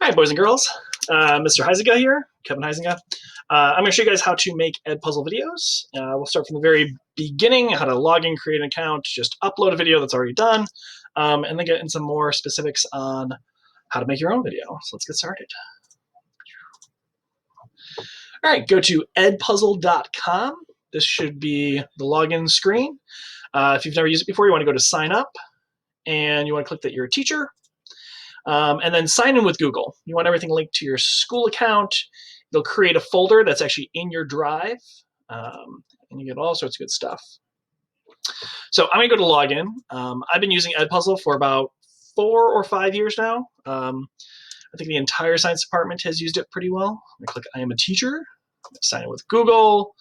All right, boys and girls, Mr. Heisiga here, Kevin Heisiga. I'm going to show you guys how to make Edpuzzle videos. We'll start from the very beginning, how to log in, create an account, just upload a video that's already done, and then get into some more specifics on how to make your own video. So let's get started. All right, go to edpuzzle.com. This should be the login screen. If you've never used it before, you want to go to sign up, and you want to click that you're a teacher. And then sign in with Google. You want everything linked to your school account. They'll create a folder that's actually in your drive, and you get all sorts of good stuff. So I'm going to go to login. I've been using Edpuzzle for about 4 or 5 years now. I think the entire science department has used it pretty well. I'm going to click I am a teacher, sign in with Google,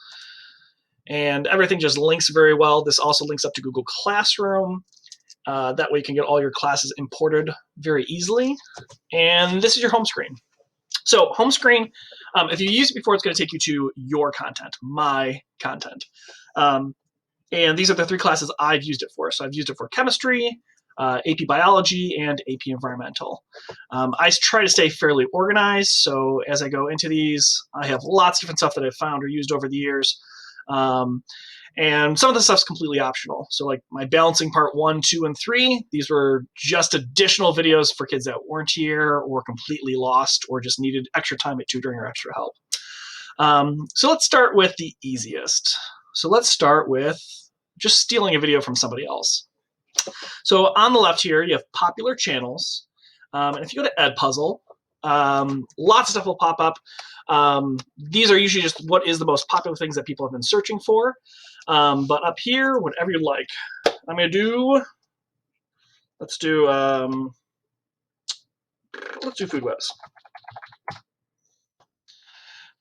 and everything just links very well. This also links up to Google Classroom. That way you can get all your classes imported very easily. And this is your home screen. So home screen, if you used it before, it's going to take you to your content, my content. And these are the 3 classes I've used it for. So I've used it for chemistry, AP biology, and AP environmental. I try to stay fairly organized. So as I go into these, I have lots of different stuff that I've found or used over the years. And some of the stuff's completely optional. So like my balancing part 1, 2, and 3, these were just additional videos for kids that weren't here or completely lost or just needed extra time at tutoring or extra help. So let's start with the easiest. So let's start with just stealing a video from somebody else. So on the left here, you have popular channels. And if you go to Edpuzzle, lots of stuff will pop up. These are usually just what is the most popular things that people have been searching for. But up here, whatever you like. I'm going to do, let's do food webs.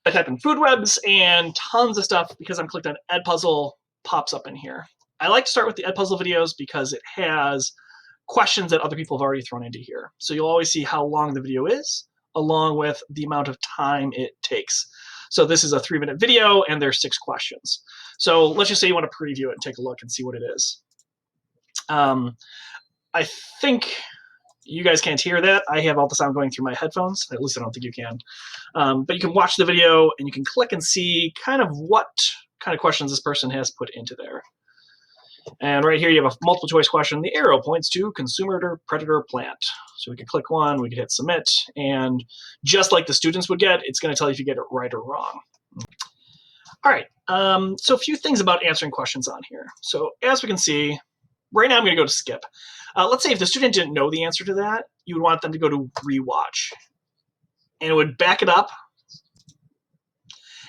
I type in food webs and tons of stuff because I'm clicked on Edpuzzle pops up in here. I like to start with the Edpuzzle videos because it has questions that other people have already thrown into here. So you'll always see how long the video is, along with the amount of time it takes. So this is a 3-minute video, and there's 6 questions. So let's just say you want to preview it and take a look and see what it is. I think you guys can't hear that. I have all the sound going through my headphones. At least I don't think you can. But you can watch the video, and you can click and see kind of what kind of questions this person has put into there. And right here, you have a multiple choice question. The arrow points to consumer, predator, plant. So we could click one, we could hit submit, and just like the students would get, it's going to tell you if you get it right or wrong. All right, so a few things about answering questions on here. So as we can see, right now I'm going to go to skip. Let's say if the student didn't know the answer to that, you would want them to go to rewatch. And it would back it up.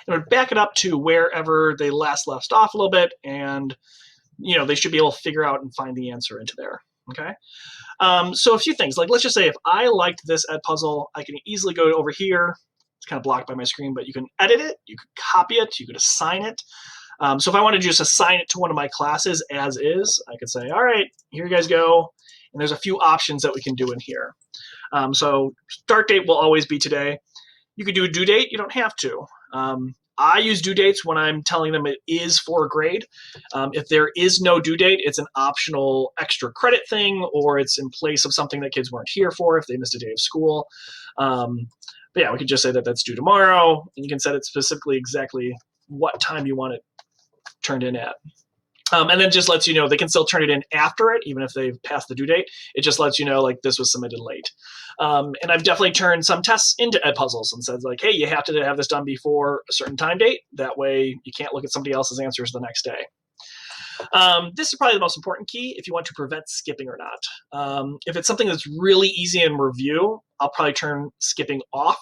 It would back it up to wherever they last left off a little bit, and they should be able to figure out and find the answer into there, okay? So a few things, like let's just say if I liked this Edpuzzle, I can easily go over here. It's kind of blocked by my screen, but you can edit it, you could copy it, you could assign it. So if I wanted to just assign it to one of my classes as is, I could say, all right, here you guys go. And there's a few options that we can do in here. So start date will always be today. You could do a due date, you don't have to. I use due dates when I'm telling them it is for a grade. If there is no due date, it's an optional extra credit thing, or it's in place of something that kids weren't here for if they missed a day of school. But yeah, we could just say that that's due tomorrow, and you can set it specifically exactly what time you want it turned in at. And then just lets you know they can still turn it in after it, even if they've passed the due date. It just lets you know like this was submitted late. And I've definitely turned some tests into Edpuzzles and said like, hey, you have to have this done before a certain time date. That way you can't look at somebody else's answers the next day. This is probably the most important key if you want to prevent skipping or not. If it's something that's really easy in review, I'll probably turn skipping off,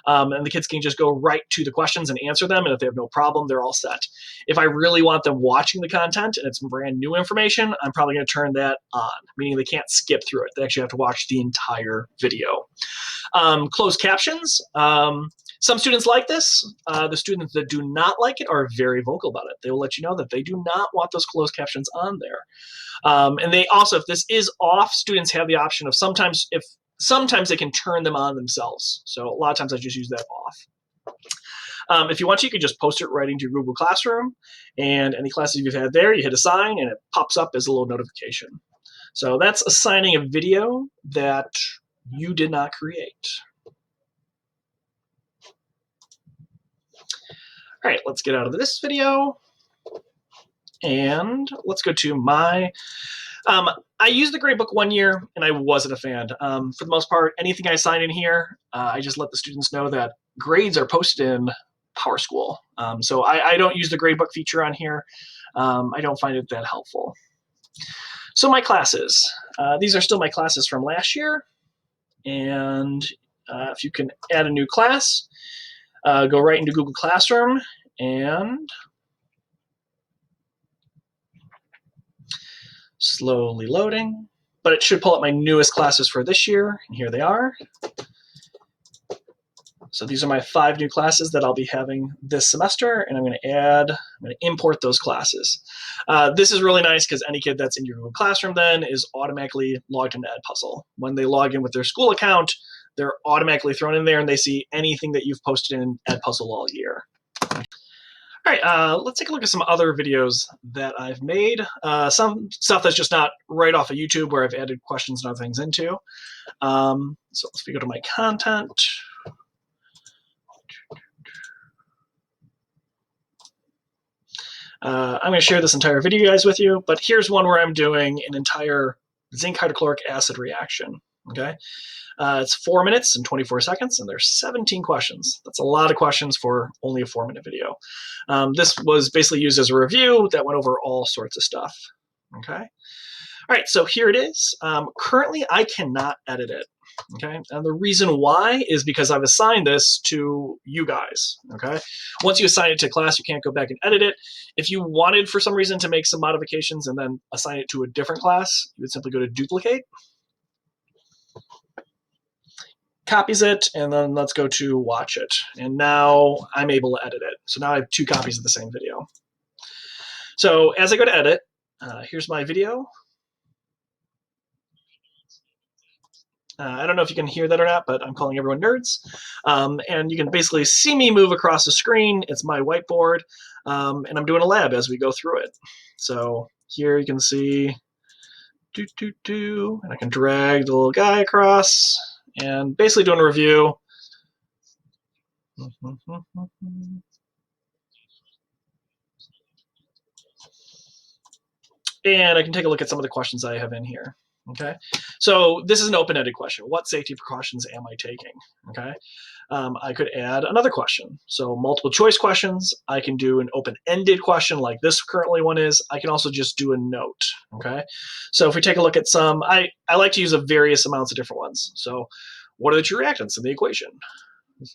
and the kids can just go right to the questions and answer them, and if they have no problem, they're all set. If I really want them watching the content and it's brand new information, I'm probably going to turn that on, meaning they can't skip through it. They actually have to watch the entire video. Closed captions. Some students like this. The students that do not like it are very vocal about it. They will let you know that they do not want those closed captions on there. And they also, if this is off, students have the option of sometimes they can turn them on themselves. So a lot of times I just use that off. If you want to, you can just post it right into your Google Classroom, and any classes you've had there, you hit assign, and it pops up as a little notification. So that's assigning a video that you did not create. All right, let's get out of this video. And let's go to my, I used the gradebook 1 year and I wasn't a fan. For the most part, anything I assign in here, I just let the students know that grades are posted in PowerSchool. So I don't use the gradebook feature on here. I don't find it that helpful. So my classes, these are still my classes from last year. And if you can add a new class, go right into Google Classroom and slowly loading, but it should pull up my newest classes for this year, and here they are. So these are my 5 new classes that I'll be having this semester, and I'm going to import those classes. This is really nice because any kid that's in your Google Classroom then is automatically logged into Edpuzzle. When they log in with their school account, they're automatically thrown in there and they see anything that you've posted in Edpuzzle all year. All right, let's take a look at some other videos that I've made. Some stuff that's just not right off of YouTube where I've added questions and other things into. So let's go to my content. I'm going to share this entire video, guys, with you, but here's one where I'm doing an entire zinc hydrochloric acid reaction. Okay, it's 4 minutes and 24 seconds, and there's 17 questions. That's a lot of questions for only a 4-minute video. This was basically used as a review that went over all sorts of stuff. Okay, all right, so here it is. Currently, I cannot edit it. Okay, and the reason why is because I've assigned this to you guys. Okay, once you assign it to class, you can't go back and edit it. If you wanted for some reason to make some modifications and then assign it to a different class, you would simply go to duplicate, copies it, and then let's go to watch it. And now I'm able to edit it. So now I have 2 copies of the same video. So as I go to edit, here's my video. I don't know if you can hear that or not, but I'm calling everyone nerds. And you can basically see me move across the screen. It's my whiteboard, and I'm doing a lab as we go through it. So here you can see, and I can drag the little guy across, and basically doing a review. And I can take a look at some of the questions I have in here. Okay, so this is an open-ended question. What safety precautions am I taking? Okay, I could add another question. So multiple choice questions. I can do an open-ended question like this currently one is. I can also just do a note. Okay, so if we take a look at some, I like to use a various amounts of different ones. So what are the two reactants in the equation?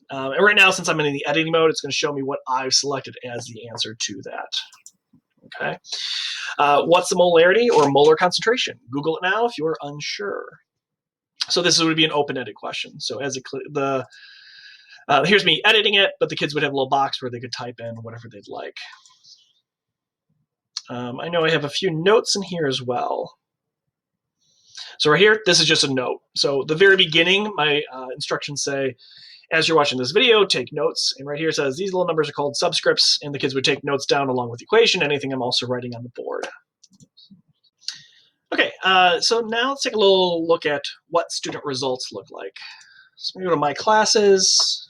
And right now, since I'm in the editing mode, it's going to show me what I've selected as the answer to that. Okay. What's the molarity or molar concentration? Google it now if you're unsure. So this would be an open-ended question. So as here's me editing it, but the kids would have a little box where they could type in whatever they'd like. I know I have a few notes in here as well. So right here, this is just a note. So the very beginning, my instructions say, as you're watching this video, take notes. And right here it says these little numbers are called subscripts, and the kids would take notes down along with the equation, anything I'm also writing on the board. Okay, so now let's take a little look at what student results look like. So I'm going to go to my classes.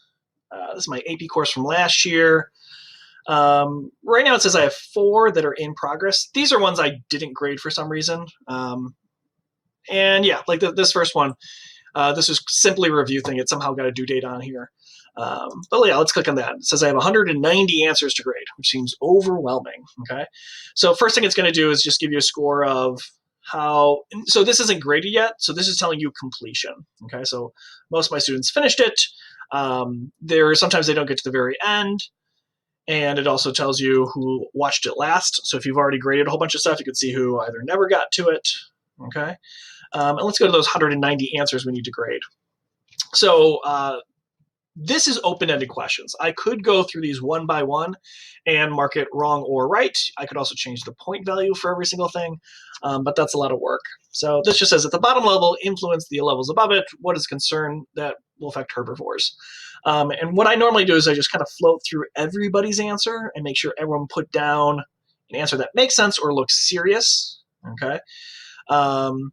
This is my AP course from last year. Right now it says I have 4 that are in progress. These are ones I didn't grade for some reason. And yeah, like this first one, this is simply a review thing. It somehow got a due date on here. But yeah, let's click on that. It says I have 190 answers to grade, which seems overwhelming. Okay, so first thing it's going to do is just give you a score of how, so this isn't graded yet, so this is telling you completion. Okay, so most of my students finished it. Sometimes they don't get to the very end, and it also tells you who watched it last. So if you've already graded a whole bunch of stuff, you can see who either never got to it. Okay, and let's go to those 190 answers we need to grade. So this is open-ended questions. I could go through these one by one and mark it wrong or right. I could also change the point value for every single thing, but that's a lot of work. So this just says at the bottom level, influence the levels above it. What is concern that will affect herbivores? And what I normally do is I just kind of float through everybody's answer and make sure everyone put down an answer that makes sense or looks serious. Okay. And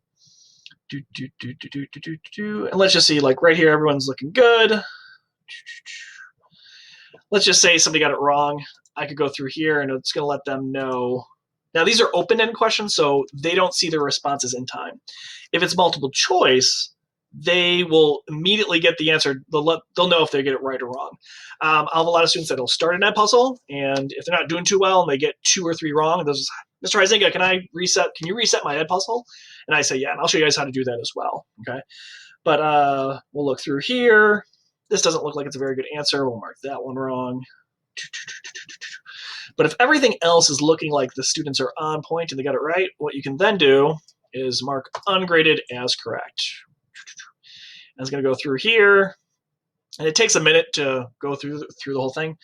let's just see, like right here, everyone's looking good. let's just say somebody got it wrong. I could go through here and it's going to let them know. Now, these are open-ended questions, so they don't see their responses in time. If it's multiple choice, they will immediately get the answer. They'll know if they get it right or wrong. I'll have a lot of students that will start an Edpuzzle, and if they're not doing too well and they get 2 or 3 wrong, they'll just, Mr. Huizinga, can you reset my Edpuzzle? And I say, yeah, and I'll show you guys how to do that as well. Okay. But we'll look through here. This doesn't look like it's a very good answer. We'll mark that one wrong. But if everything else is looking like the students are on point and they got it right, what you can then do is mark ungraded as correct. And it's going to go through here, and it takes a minute to go through the whole thing,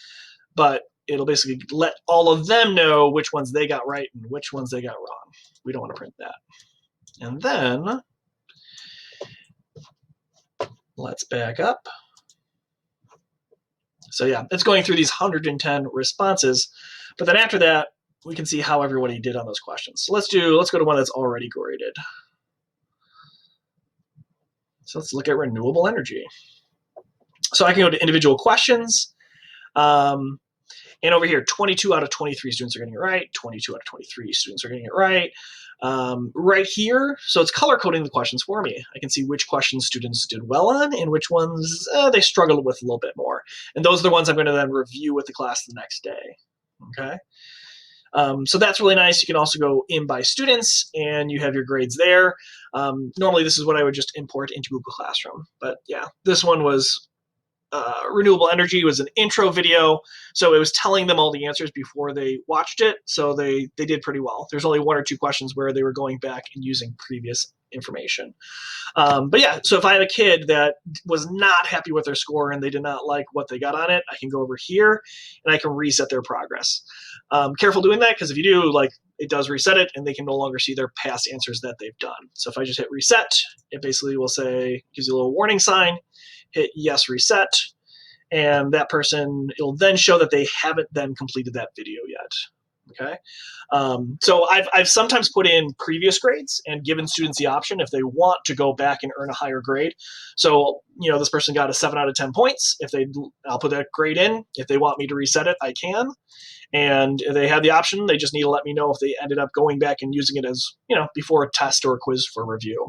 but it'll basically let all of them know which ones they got right and which ones they got wrong. We don't want to print that. And then let's back up. So yeah, it's going through these 110 responses, but then after that, we can see how everybody did on those questions. So let's go to one that's already graded. So let's look at renewable energy. So I can go to individual questions. And over here, 22 out of 23 students are getting it right. 22 out of 23 students are getting it right. Right here, so it's color coding the questions for me. I can see which questions students did well on and which ones they struggled with a little bit more. And those are the ones I'm going to then review with the class the next day. Okay. So that's really nice. You can also go in by students and you have your grades there. Normally this is what I would just import into Google Classroom. But yeah, this one was renewable energy, was an intro video. So it was telling them all the answers before they watched it. So they did pretty well. There's only 1 or 2 questions where they were going back and using previous information. But yeah, so if I have a kid that was not happy with their score and they did not like what they got on it, I can go over here and I can reset their progress. Careful doing that, because if you do, like, it does reset it and they can no longer see their past answers that they've done. So if I just hit reset, it basically will say, gives you a little warning sign, hit yes, reset, and that person, it'll then show that they haven't then completed that video yet. Okay. So I've sometimes put in previous grades and given students the option if they want to go back and earn a higher grade. So, this person got a 7 out of 10 points. I'll put that grade in. If they want me to reset it, I can. And if they have the option, they just need to let me know if they ended up going back and using it as, before a test or a quiz for review.